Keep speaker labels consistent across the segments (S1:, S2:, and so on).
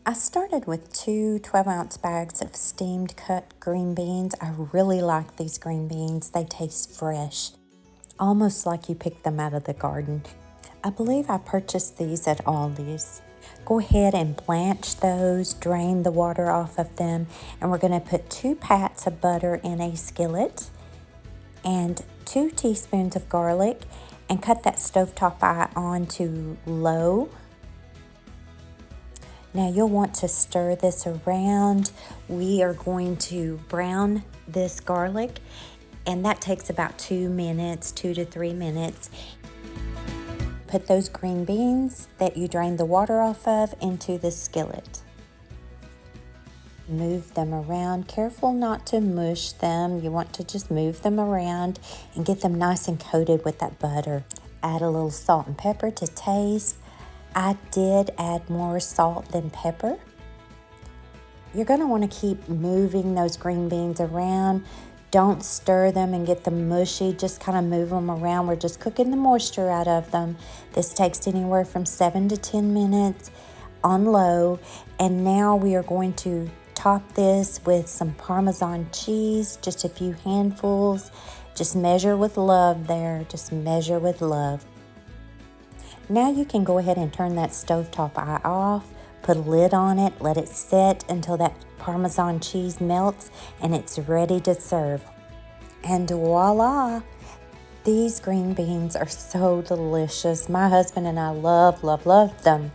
S1: I started with two 12-ounce bags of steamed cut green beans. I really like these green beans. They taste fresh, almost like you picked them out of the garden. I believe I purchased these at Aldi's. Go ahead and blanch those, drain the water off of them, and we're going to put 2 pats of butter in a skillet and 2 teaspoons of garlic, and cut that stovetop eye on to low. Now you'll want to stir this around. We are going to brown this garlic, and that takes about 2 minutes, 2 to 3 minutes. Put those green beans that you drained the water off of into the skillet. Move them around. Careful not to mush them. You want to just move them around and get them nice and coated with that butter. Add a little salt and pepper to taste. I did add more salt than pepper. You're going to want to keep moving those green beans around. Don't stir them and get them mushy. Just kind of move them around. We're just cooking the moisture out of them. This takes anywhere from 7 to 10 minutes on low. And now we are going to top this with some Parmesan cheese, just a few handfuls. Just measure with love there. Just measure with love. Now you can go ahead and turn that stovetop eye off, put a lid on it, let it set until that Parmesan cheese melts and it's ready to serve. And voila! These green beans are so delicious. My husband and I love them.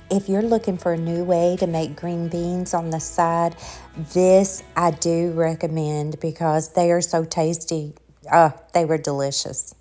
S1: If you're looking for a new way to make green beans on the side, this I do recommend because they are so tasty. They were delicious.